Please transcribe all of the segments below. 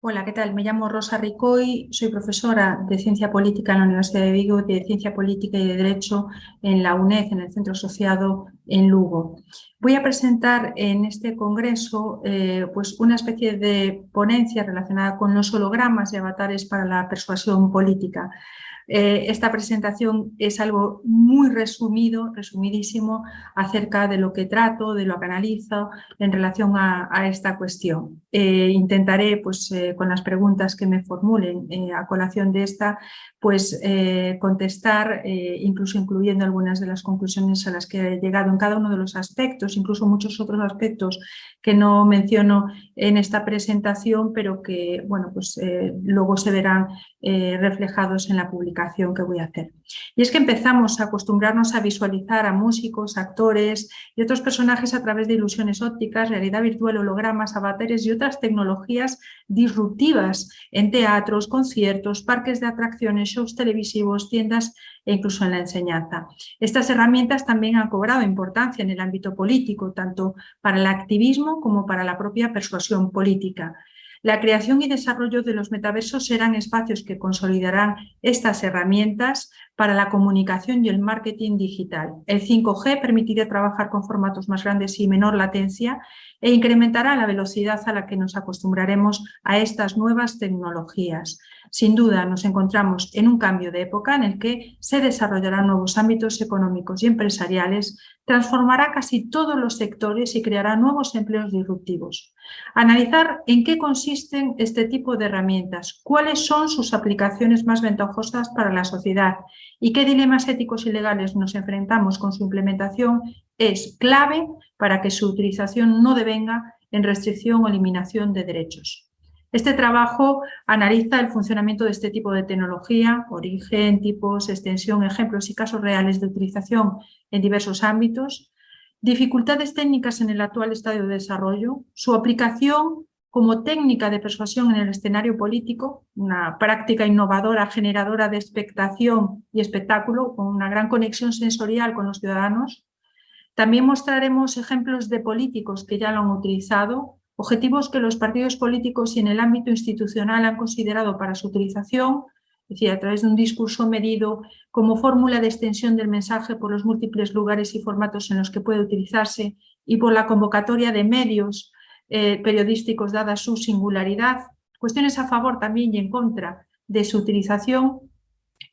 Hola, ¿qué tal? Me llamo Rosa Ricoy, soy profesora de Ciencia Política en la Universidad de Vigo, de Ciencia Política y de Derecho en la UNED, en el Centro Asociado en Lugo. Voy a presentar en este congreso pues una especie de ponencia relacionada con los hologramas y avatares para la persuasión política. Esta presentación es algo muy resumido, resumidísimo, acerca de lo que trato, de lo que analizo en relación a esta cuestión. Intentaré, pues, con las preguntas que me formulen a colación de esta, pues contestar, incluso incluyendo algunas de las conclusiones a las que he llegado en cada uno de los aspectos, incluso muchos otros aspectos que no menciono en esta presentación, pero que, bueno, pues luego se verán reflejados en la publicación que voy a hacer. Y es que empezamos a acostumbrarnos a visualizar a músicos, actores y otros personajes a través de ilusiones ópticas, realidad virtual, hologramas, avatares y otras tecnologías disruptivas en teatros, conciertos, parques de atracciones, shows televisivos, tiendas e incluso en la enseñanza. Estas herramientas también han cobrado importancia en el ámbito político, tanto para el activismo como para la propia persuasión política. La creación y desarrollo de los metaversos serán espacios que consolidarán estas herramientas para la comunicación y el marketing digital. El 5G permitirá trabajar con formatos más grandes y menor latencia e incrementará la velocidad a la que nos acostumbraremos a estas nuevas tecnologías. Sin duda, nos encontramos en un cambio de época en el que se desarrollarán nuevos ámbitos económicos y empresariales, transformará casi todos los sectores y creará nuevos empleos disruptivos. Analizar en qué consisten este tipo de herramientas, cuáles son sus aplicaciones más ventajosas para la sociedad y qué dilemas éticos y legales nos enfrentamos con su implementación es clave para que su utilización no devenga en restricción o eliminación de derechos. Este trabajo analiza el funcionamiento de este tipo de tecnología, origen, tipos, extensión, ejemplos y casos reales de utilización en diversos ámbitos, dificultades técnicas en el actual estadio de desarrollo, su aplicación como técnica de persuasión en el escenario político, una práctica innovadora, generadora de expectación y espectáculo, con una gran conexión sensorial con los ciudadanos. También mostraremos ejemplos de políticos que ya lo han utilizado, objetivos que los partidos políticos y en el ámbito institucional han considerado para su utilización, es decir, a través de un discurso medido como fórmula de extensión del mensaje por los múltiples lugares y formatos en los que puede utilizarse y por la convocatoria de medios periodísticos dada su singularidad, cuestiones a favor también y en contra de su utilización.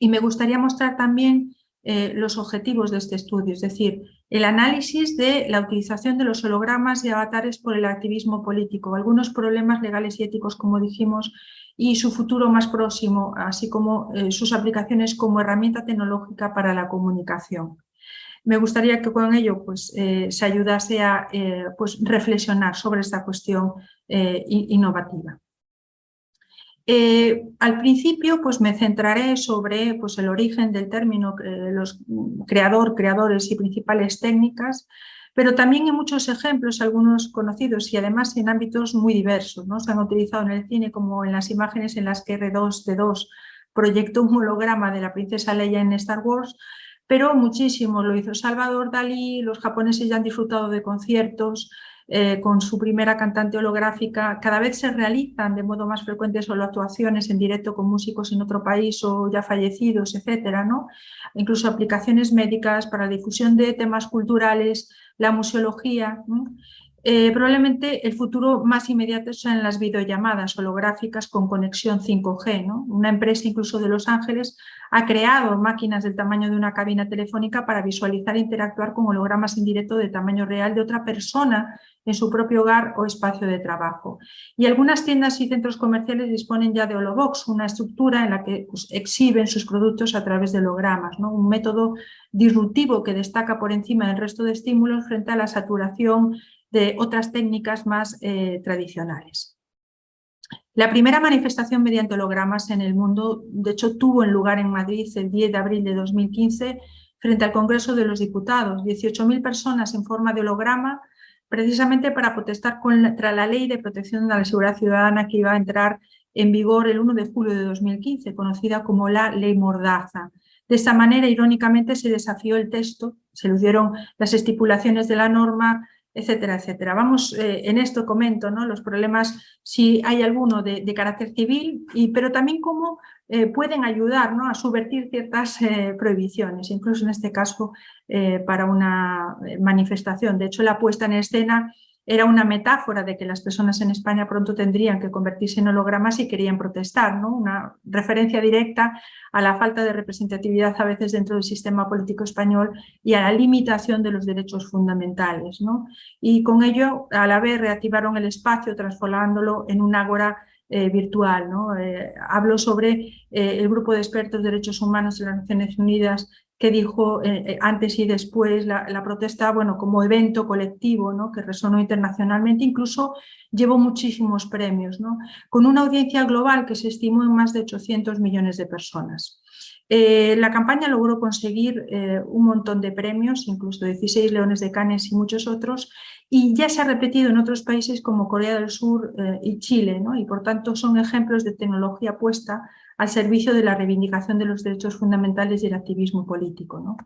Y me gustaría mostrar también los objetivos de este estudio, es decir, el análisis de la utilización de los hologramas y avatares por el activismo político, algunos problemas legales y éticos, como dijimos, y su futuro más próximo, así como sus aplicaciones como herramienta tecnológica para la comunicación. Me gustaría que con ello pues, se ayudase a pues, reflexionar sobre esta cuestión innovativa. Al principio pues me centraré sobre pues, el origen del término, los creadores y principales técnicas, pero también en muchos ejemplos, algunos conocidos y además en ámbitos muy diversos, ¿no? Se han utilizado en el cine como en las imágenes en las que R2D2 proyectó un holograma de la princesa Leia en Star Wars, pero muchísimo lo hizo Salvador Dalí, los japoneses ya han disfrutado de conciertos, con su primera cantante holográfica, cada vez se realizan de modo más frecuente solo actuaciones en directo con músicos en otro país o ya fallecidos, etcétera, ¿no? Incluso aplicaciones médicas para la difusión de temas culturales, la museología, ¿no? Probablemente el futuro más inmediato son las videollamadas holográficas con conexión 5G, ¿no? Una empresa incluso de Los Ángeles ha creado máquinas del tamaño de una cabina telefónica para visualizar e interactuar con hologramas en directo de tamaño real de otra persona en su propio hogar o espacio de trabajo. Y algunas tiendas y centros comerciales disponen ya de Holobox, una estructura en la que pues, exhiben sus productos a través de hologramas, ¿no? Un método disruptivo que destaca por encima del resto de estímulos frente a la saturación de otras técnicas más tradicionales. La primera manifestación mediante hologramas en el mundo, de hecho, tuvo lugar en Madrid el 10 de abril de 2015 frente al Congreso de los Diputados. 18.000 personas en forma de holograma, precisamente para protestar contra la Ley de Protección de la Seguridad Ciudadana que iba a entrar en vigor el 1 de julio de 2015, conocida como la Ley Mordaza. De esta manera, irónicamente, se desafió el texto, se lucieron las estipulaciones de la norma etcétera, etcétera. Vamos, en esto comento, ¿no?, los problemas, si hay alguno de carácter civil, pero también cómo pueden ayudar, ¿no?, a subvertir ciertas prohibiciones, incluso en este caso para una manifestación. De hecho, la puesta en escena era una metáfora de que las personas en España pronto tendrían que convertirse en hologramas si querían protestar, ¿no?, una referencia directa a la falta de representatividad a veces dentro del sistema político español y a la limitación de los derechos fundamentales, ¿no? Y con ello, a la vez, reactivaron el espacio transformándolo en un ágora virtual, ¿no? Hablo sobre el grupo de expertos de derechos humanos de las Naciones Unidas que dijo antes y después la protesta, bueno, como evento colectivo, ¿no?, que resonó internacionalmente, incluso llevó muchísimos premios, ¿no?, con una audiencia global que se estimó en más de 800 millones de personas. La campaña logró conseguir un montón de premios, incluso 16 Leones de Cannes y muchos otros, y ya se ha repetido en otros países como Corea del Sur y Chile, ¿no?, y por tanto son ejemplos de tecnología puesta al servicio de la reivindicación de los derechos fundamentales y el activismo político, ¿no?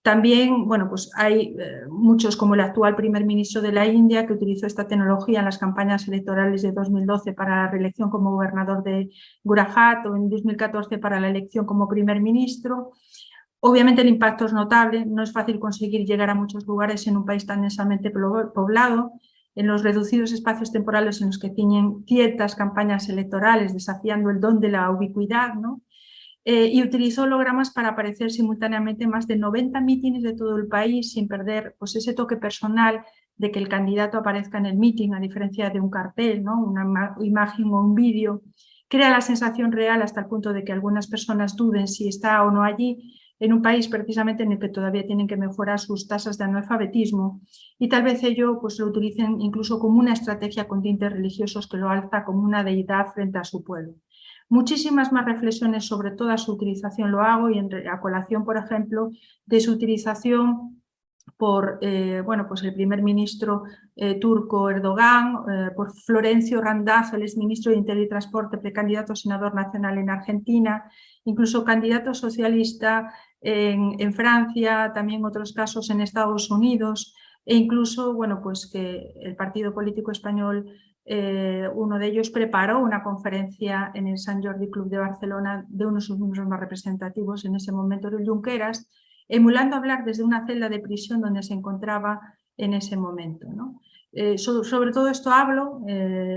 También, bueno, pues hay muchos, como el actual primer ministro de la India, que utilizó esta tecnología en las campañas electorales de 2012 para la reelección como gobernador de Gujarat, o en 2014 para la elección como primer ministro. Obviamente el impacto es notable, no es fácil conseguir llegar a muchos lugares en un país tan densamente poblado, en los reducidos espacios temporales en los que ciñen ciertas campañas electorales, desafiando el don de la ubicuidad, ¿no? Y utilizó hologramas para aparecer simultáneamente en más de 90 mítines de todo el país, sin perder pues, ese toque personal de que el candidato aparezca en el mítin, a diferencia de un cartel, ¿no?, una imagen o un vídeo. Crea la sensación real hasta el punto de que algunas personas duden si está o no allí, en un país precisamente en el que todavía tienen que mejorar sus tasas de analfabetismo, y tal vez ello pues, lo utilicen incluso como una estrategia con tintes religiosos que lo alza como una deidad frente a su pueblo. Muchísimas más reflexiones sobre toda su utilización lo hago, y a colación, por ejemplo, de su utilización por bueno, pues el primer ministro turco Erdogan, por Florencio Randazzo, el exministro de Interior y Transporte, precandidato a senador nacional en Argentina, incluso candidato socialista en Francia, también otros casos en Estados Unidos, e incluso, bueno, pues que el partido político español, uno de ellos preparó una conferencia en el Sant Jordi Club de Barcelona de uno de sus miembros más representativos en ese momento, el Junqueras, emulando hablar desde una celda de prisión donde se encontraba en ese momento, ¿no? Sobre todo esto hablo,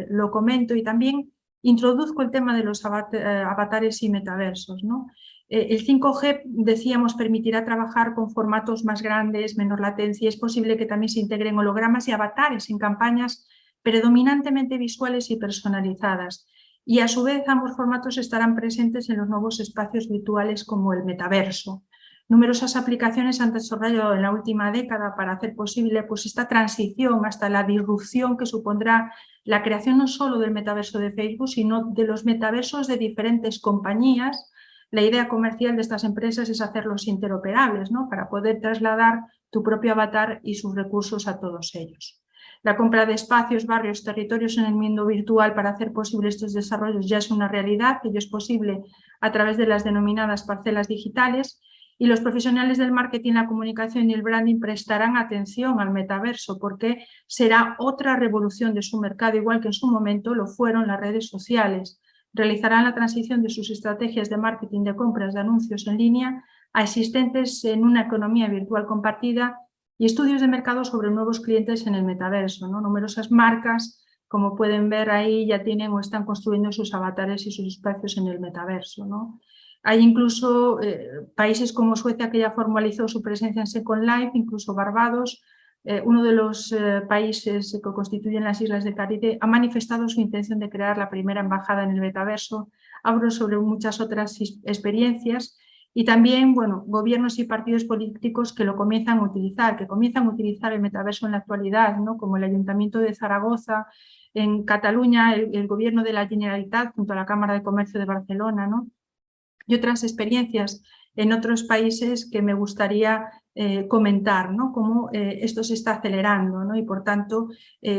lo comento, y también introduzco el tema de los avatares y metaversos, ¿no? El 5G, decíamos, permitirá trabajar con formatos más grandes, menor latencia, y es posible que también se integren hologramas y avatares en campañas predominantemente visuales y personalizadas. Y a su vez ambos formatos estarán presentes en los nuevos espacios virtuales como el metaverso. Numerosas aplicaciones han desarrollado en la última década para hacer posible pues, esta transición hasta la disrupción que supondrá la creación no solo del metaverso de Facebook, sino de los metaversos de diferentes compañías. La idea comercial de estas empresas es hacerlos interoperables, ¿no?, para poder trasladar tu propio avatar y sus recursos a todos ellos. La compra de espacios, barrios, territorios en el mundo virtual para hacer posible estos desarrollos ya es una realidad, que ya es posible a través de las denominadas parcelas digitales, y los profesionales del marketing, la comunicación y el branding prestarán atención al metaverso, porque será otra revolución de su mercado, igual que en su momento lo fueron las redes sociales. Realizarán la transición de sus estrategias de marketing, de compras, de anuncios en línea a existentes en una economía virtual compartida, y estudios de mercado sobre nuevos clientes en el metaverso, ¿no? Numerosas marcas, como pueden ver ahí, ya tienen o están construyendo sus avatares y sus espacios en el metaverso, ¿no? Hay incluso países como Suecia, que ya formalizó su presencia en Second Life, incluso Barbados, uno de los países que constituyen las Islas del Caribe, ha manifestado su intención de crear la primera embajada en el metaverso. Hablo sobre muchas otras experiencias, y también, bueno, gobiernos y partidos políticos que lo comienzan a utilizar, el metaverso en la actualidad, ¿no?, como el Ayuntamiento de Zaragoza, en Cataluña, el gobierno de la Generalitat junto a la Cámara de Comercio de Barcelona, ¿no?, y otras experiencias en otros países que me gustaría comentar, ¿no?, cómo esto se está acelerando, ¿no?, y por tanto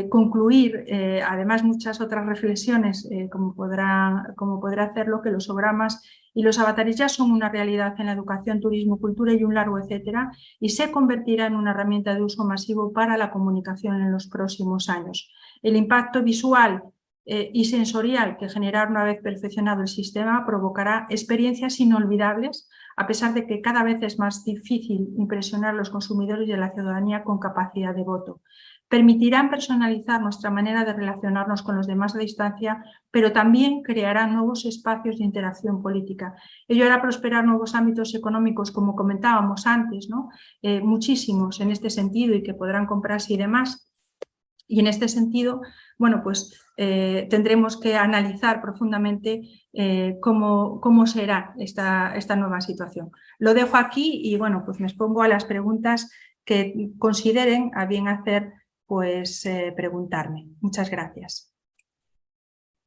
concluir, además muchas otras reflexiones, como podrá hacerlo, que los hologramas y los avatares ya son una realidad en la educación, turismo, cultura y un largo etcétera, y se convertirá en una herramienta de uso masivo para la comunicación en los próximos años. El impacto visual y sensorial que generar una vez perfeccionado el sistema provocará experiencias inolvidables, a pesar de que cada vez es más difícil impresionar a los consumidores y a la ciudadanía con capacidad de voto. Permitirán personalizar nuestra manera de relacionarnos con los demás a distancia, pero también crearán nuevos espacios de interacción política. Ello hará prosperar nuevos ámbitos económicos, como comentábamos antes, ¿no?, muchísimos en este sentido y que podrán comprarse y demás. Y en este sentido, bueno, pues tendremos que analizar profundamente cómo será esta nueva situación. Lo dejo aquí y, bueno, pues me expongo a las preguntas que consideren a bien hacer, pues preguntarme. Muchas gracias.